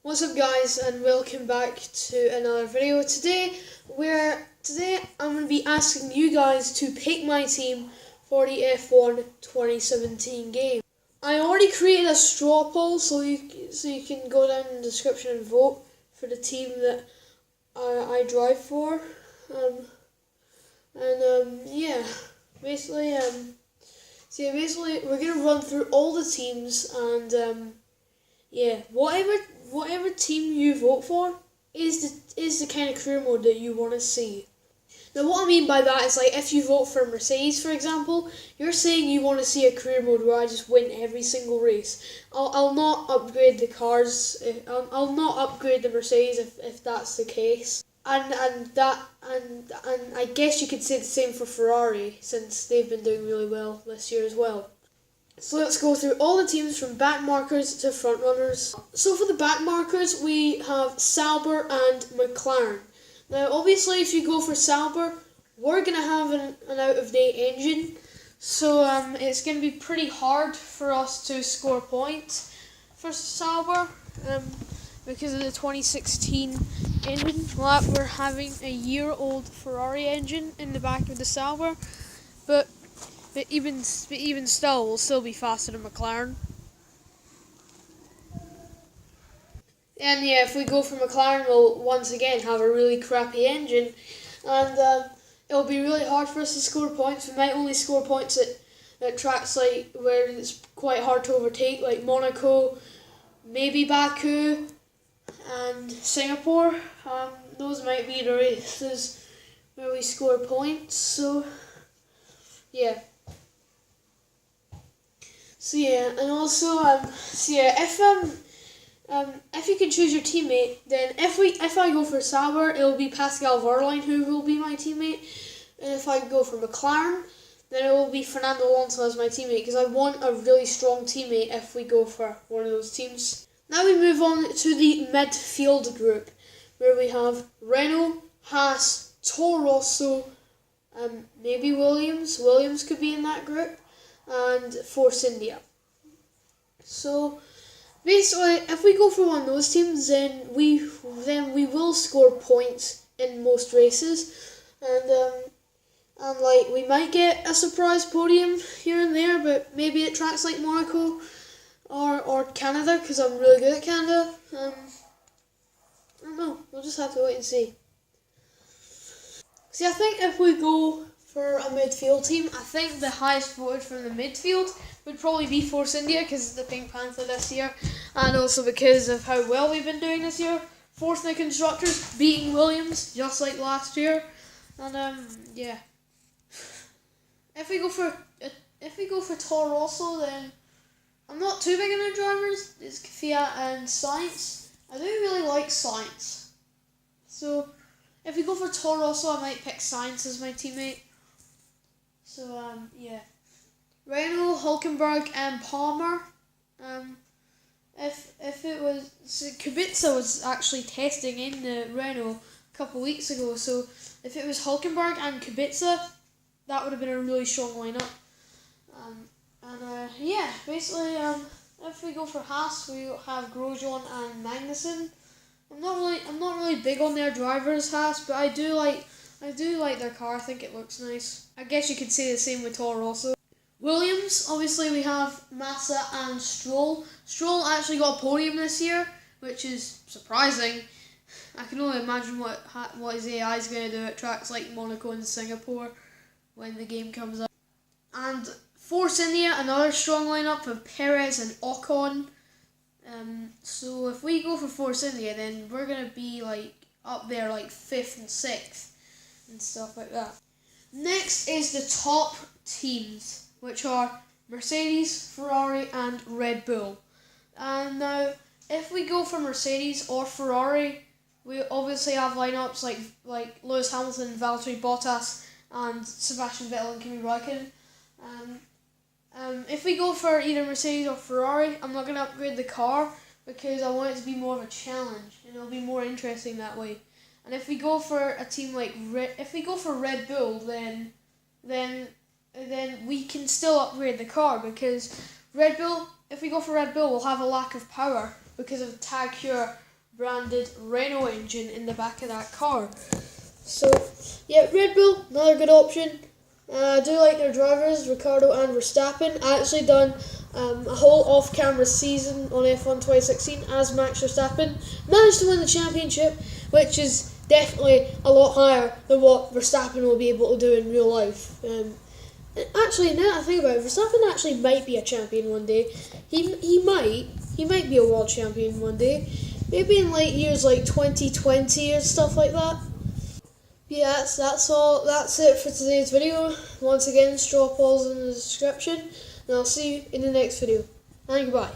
What's up guys, and welcome back to another video. Today I'm going to be asking you guys to pick my team for the F1 2017 game. I already created a straw poll, so you can go down in the description and vote for the team that I drive for. Yeah, basically we're gonna run through all the teams, and yeah, whatever team you vote for is the kind of career mode that you want to see. Now, what I mean by that is, like, if you vote for Mercedes, for example, you're saying you want to see a career mode where I just win every single race. I'll not upgrade the cars. I'll not upgrade the Mercedes if that's the case. And I guess you could say the same for Ferrari, since they've been doing really well this year as well. So let's go through all the teams from back markers to front runners. So for the back markers, we have Sauber and McLaren. Now, obviously, if you go for Sauber, we're going to have an out-of-date engine. So it's going to be pretty hard for us to score points for Sauber because of the 2016 engine. We're having a year-old Ferrari engine in the back of the Sauber, but even still, we'll still be faster than McLaren. And yeah, if we go for McLaren, we'll once again have a really crappy engine, and it'll be really hard for us to score points. We might only score points at tracks like where it's quite hard to overtake, like Monaco, maybe Baku, and Singapore. Those might be the races where we score points. So yeah. And also, if you can choose your teammate, then if I go for Sauber, it will be Pascal Wehrlein who will be my teammate, and if I go for McLaren, then it will be Fernando Alonso as my teammate, because I want a really strong teammate if we go for one of those teams. Now we move on to the midfield group, where we have Renault, Haas, Toro Rosso, maybe Williams. Williams could be in that group, and Force India. So basically, if we go for one of those teams, then we will score points in most races, and like, we might get a surprise podium here and there, but maybe at tracks like Monaco or Canada, because I'm really good at Canada. I don't know. We'll just have to wait and see. See, I think if we go for a midfield team, I think the highest voted from the midfield would probably be Force India, because it's the Pink Panther this year, and also because of how well we've been doing this year. Fourth in the constructors, beating Williams just like last year, and yeah. If we go for Toro Rosso, then I'm not too big on the drivers. It's Kvyat and Sainz. I do really like Sainz, so if we go for Toro Rosso, I might pick Sainz as my teammate. So yeah. Renault, Hulkenberg, and Palmer. If it was, so Kubica was actually testing in the Renault a couple weeks ago. So if it was Hulkenberg and Kubica, that would have been a really strong lineup. Yeah, basically, if we go for Haas, we have Grosjean and Magnussen. I'm not really big on their drivers, Haas, but I do like their car. I think it looks nice. I guess you could say the same with Toro Rosso. Williams, obviously we have Massa and Stroll. Stroll actually got a podium this year, which is surprising. I can only imagine what his AI is going to do at tracks like Monaco and Singapore when the game comes up. And Force India, another strong lineup of Perez and Ocon. So if we go for Force India, then we're going to be like up there, like 5th and 6th and stuff like that. Next is the top teams, which are Mercedes, Ferrari, and Red Bull. And now, if we go for Mercedes or Ferrari, we obviously have lineups like Lewis Hamilton, Valtteri Bottas, and Sebastian Vettel and Kimi Räikkönen. If we go for either Mercedes or Ferrari, I'm not going to upgrade the car, because I want it to be more of a challenge, and it'll be more interesting that way. And if we go for a team like Red Bull, then we can still upgrade the car, because if we go for Red Bull, we'll have a lack of power because of Tag Heuer branded Renault engine in the back of that car. So, yeah, Red Bull, another good option. I do like their drivers, Ricciardo and Verstappen. I actually done a whole off-camera season on F1 2016 as Max Verstappen. Managed to win the championship, which is definitely a lot higher than what Verstappen will be able to do in real life. Actually, now that I think about it, Verstappen actually might be a champion one day. He might be a world champion one day. Maybe in like years like 2020 or stuff like that. Yeah, that's all. That's it for today's video. Once again, straw polls in the description, and I'll see you in the next video. And goodbye.